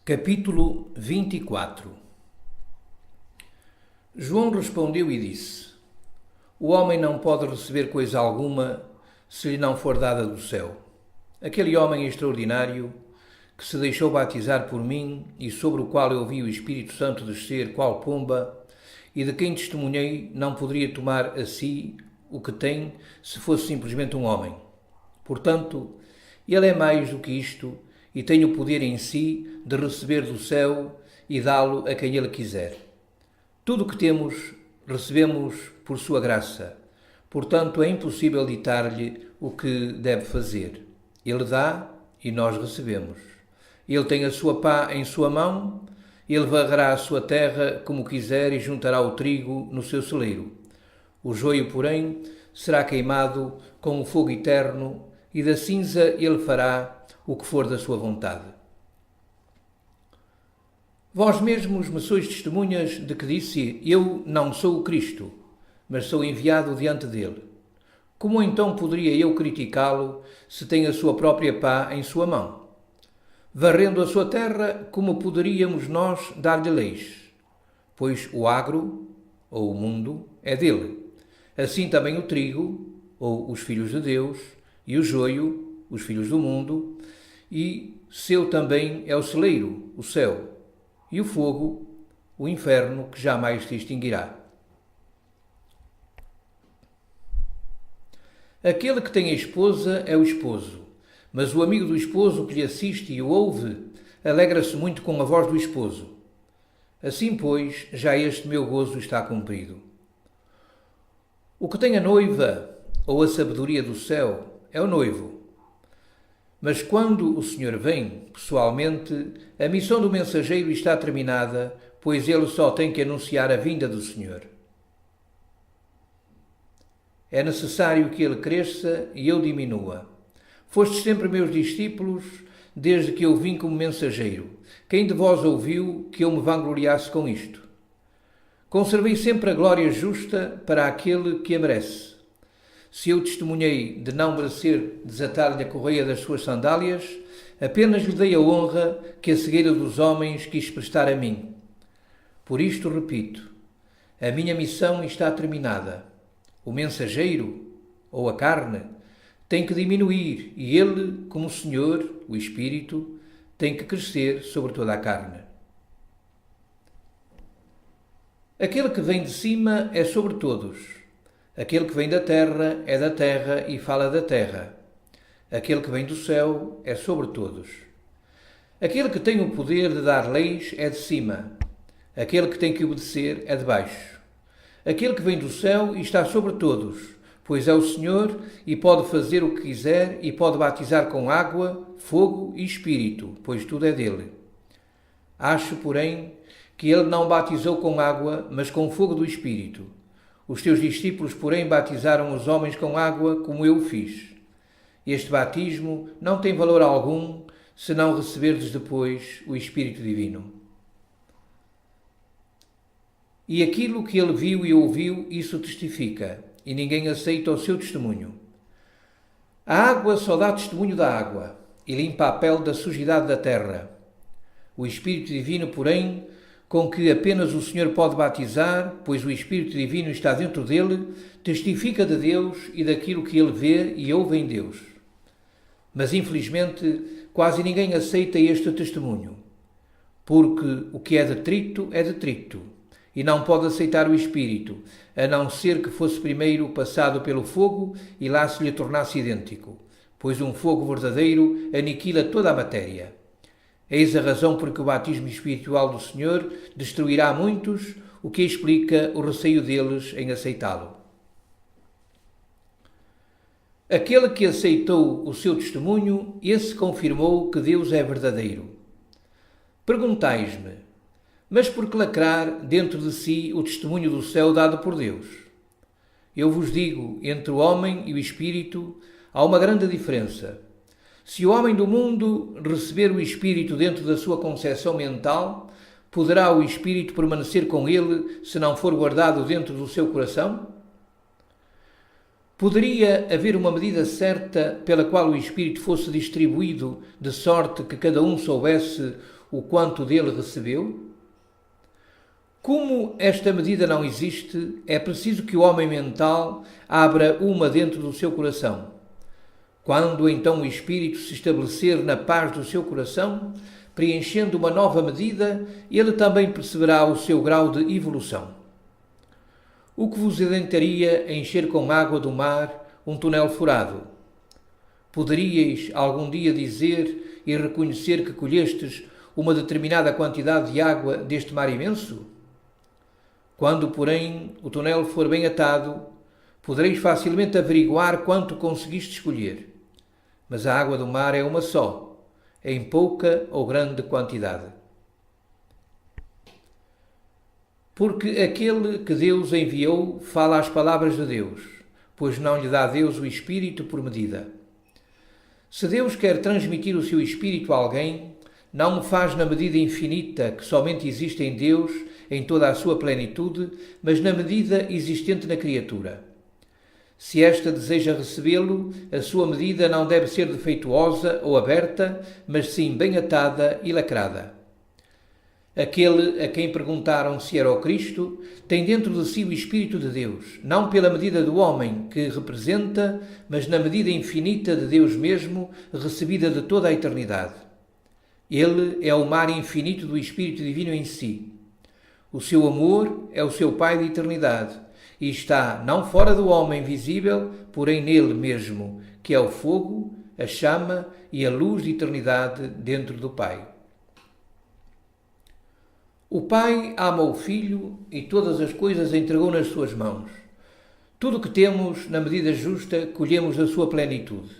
Capítulo 24. João respondeu e disse: O homem não pode receber coisa alguma se lhe não for dada do céu. Aquele homem extraordinário que se deixou batizar por mim e sobre o qual eu vi o Espírito Santo descer qual pomba, e de quem testemunhei, não poderia tomar a si o que tem se fosse simplesmente um homem. Portanto, ele é mais do que isto e tem o poder em si de receber do céu e dá-lo a quem ele quiser. Tudo o que temos, recebemos por sua graça. Portanto, é impossível ditar-lhe o que deve fazer. Ele dá e nós recebemos. Ele tem a sua pá em sua mão, ele varrerá a sua terra como quiser e juntará o trigo no seu celeiro. O joio, porém, será queimado com o fogo eterno, e da cinza ele fará o que for da sua vontade. Vós mesmos me sois testemunhas de que disse: Eu não sou o Cristo, mas sou enviado diante dele. Como então poderia eu criticá-lo se tem a sua própria pá em sua mão? Varrendo a sua terra, como poderíamos nós dar-lhe leis? Pois o agro, ou o mundo, é dele. Assim também o trigo, ou os filhos de Deus, e o joio, os filhos do mundo, e seu também é o celeiro, o céu, e o fogo, o inferno, que jamais se extinguirá. Aquele que tem a esposa é o esposo, mas o amigo do esposo que lhe assiste e o ouve, alegra-se muito com a voz do esposo. Assim, pois, já este meu gozo está cumprido. O que tem a noiva, ou a sabedoria do céu, é o noivo. Mas quando o Senhor vem, pessoalmente, a missão do mensageiro está terminada, pois ele só tem que anunciar a vinda do Senhor. É necessário que ele cresça e eu diminua. Fostes sempre meus discípulos, desde que eu vim como mensageiro. Quem de vós ouviu que eu me vangloriasse com isto? Conservei sempre a glória justa para aquele que a merece. Se eu testemunhei de não merecer desatar-lhe a correia das suas sandálias, apenas lhe dei a honra que a cegueira dos homens quis prestar a mim. Por isto repito, a minha missão está terminada. O mensageiro, ou a carne, tem que diminuir e ele, como o Senhor, o Espírito, tem que crescer sobre toda a carne. Aquele que vem de cima é sobre todos. Aquele que vem da terra é da terra e fala da terra. Aquele que vem do céu é sobre todos. Aquele que tem o poder de dar leis é de cima. Aquele que tem que obedecer é de baixo. Aquele que vem do céu está sobre todos, pois é o Senhor e pode fazer o que quiser e pode batizar com água, fogo e espírito, pois tudo é dele. Acho, porém, que ele não batizou com água, mas com fogo do espírito. Os teus discípulos, porém, batizaram os homens com água, como eu fiz. Este batismo não tem valor algum, se não receberdes depois o Espírito Divino. E aquilo que ele viu e ouviu, isso testifica, e ninguém aceita o seu testemunho. A água só dá testemunho da água, e limpa a pele da sujidade da terra. O Espírito Divino, porém, com que apenas o Senhor pode batizar, pois o Espírito Divino está dentro dele, testifica de Deus e daquilo que ele vê e ouve em Deus. Mas, infelizmente, quase ninguém aceita este testemunho, porque o que é detrito, e não pode aceitar o Espírito, a não ser que fosse primeiro passado pelo fogo e lá se lhe tornasse idêntico, pois um fogo verdadeiro aniquila toda a matéria. Eis a razão por que o batismo espiritual do Senhor destruirá muitos, o que explica o receio deles em aceitá-lo. Aquele que aceitou o seu testemunho, esse confirmou que Deus é verdadeiro. Perguntais-me, mas por que lacrar dentro de si o testemunho do céu dado por Deus? Eu vos digo, entre o homem e o Espírito há uma grande diferença. Se o homem do mundo receber o Espírito dentro da sua concepção mental, poderá o Espírito permanecer com ele se não for guardado dentro do seu coração? Poderia haver uma medida certa pela qual o Espírito fosse distribuído de sorte que cada um soubesse o quanto dele recebeu? Como esta medida não existe, é preciso que o homem mental abra uma dentro do seu coração. Quando então o espírito se estabelecer na paz do seu coração, preenchendo uma nova medida, ele também perceberá o seu grau de evolução. O que vos adiantaria encher com água do mar um túnel furado? Poderíeis algum dia dizer e reconhecer que colhestes uma determinada quantidade de água deste mar imenso? Quando, porém, o túnel for bem atado, podereis facilmente averiguar quanto conseguiste escolher. Mas a água do mar é uma só, em pouca ou grande quantidade. Porque aquele que Deus enviou fala as palavras de Deus, pois não lhe dá Deus o Espírito por medida. Se Deus quer transmitir o seu Espírito a alguém, não o faz na medida infinita que somente existe em Deus, em toda a sua plenitude, mas na medida existente na criatura. Se esta deseja recebê-lo, a sua medida não deve ser defeituosa ou aberta, mas sim bem atada e lacrada. Aquele a quem perguntaram se era o Cristo tem dentro de si o Espírito de Deus, não pela medida do homem que representa, mas na medida infinita de Deus mesmo, recebida de toda a eternidade. Ele é o mar infinito do Espírito Divino em si. O seu amor é o seu Pai de eternidade e está não fora do homem visível, porém nele mesmo, que é o fogo, a chama e a luz de eternidade dentro do Pai. O Pai ama o Filho e todas as coisas entregou nas suas mãos. Tudo o que temos, na medida justa, colhemos da sua plenitude.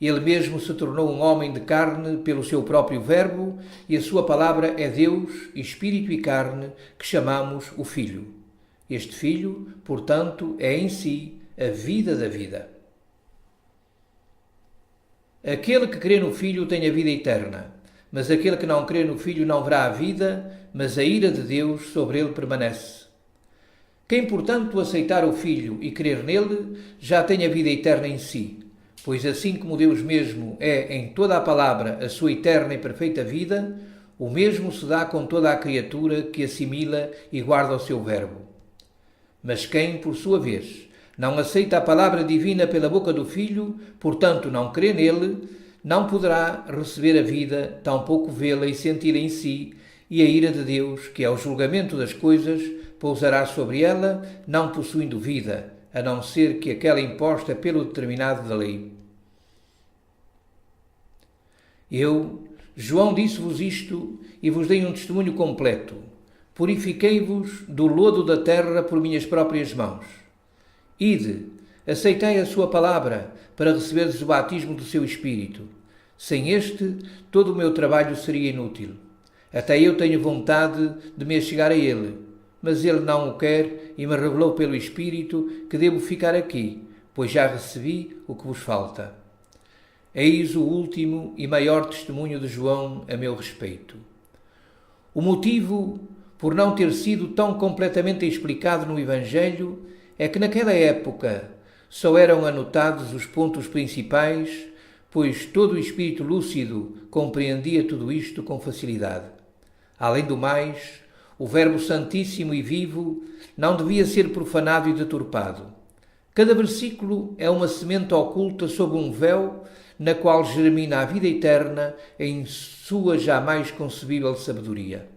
Ele mesmo se tornou um homem de carne pelo seu próprio verbo e a sua palavra é Deus, Espírito e carne, que chamamos o Filho. Este Filho, portanto, é em si a vida da vida. Aquele que crê no Filho tem a vida eterna, mas aquele que não crê no Filho não verá a vida, mas a ira de Deus sobre ele permanece. Quem, portanto, aceitar o Filho e crer nele, já tem a vida eterna em si, pois assim como Deus mesmo é em toda a palavra a sua eterna e perfeita vida, o mesmo se dá com toda a criatura que assimila e guarda o seu verbo. Mas quem, por sua vez, não aceita a palavra divina pela boca do Filho, portanto não crê nele, não poderá receber a vida, tampouco vê-la e senti-la em si, e a ira de Deus, que é o julgamento das coisas, pousará sobre ela, não possuindo vida, a não ser que aquela imposta pelo determinado da lei. Eu, João, disse-vos isto e vos dei um testemunho completo. Purifiquei-vos do lodo da terra por minhas próprias mãos. Ide, aceitai a sua palavra para receberdes o batismo do seu Espírito. Sem este, todo o meu trabalho seria inútil. Até eu tenho vontade de me achegar a ele, mas ele não o quer e me revelou pelo Espírito que devo ficar aqui, pois já recebi o que vos falta. Eis o último e maior testemunho de João a meu respeito. O motivo, por não ter sido tão completamente explicado no Evangelho, é que naquela época só eram anotados os pontos principais, pois todo o espírito lúcido compreendia tudo isto com facilidade. Além do mais, o Verbo Santíssimo e Vivo não devia ser profanado e deturpado. Cada versículo é uma semente oculta sob um véu na qual germina a vida eterna em sua jamais concebível sabedoria.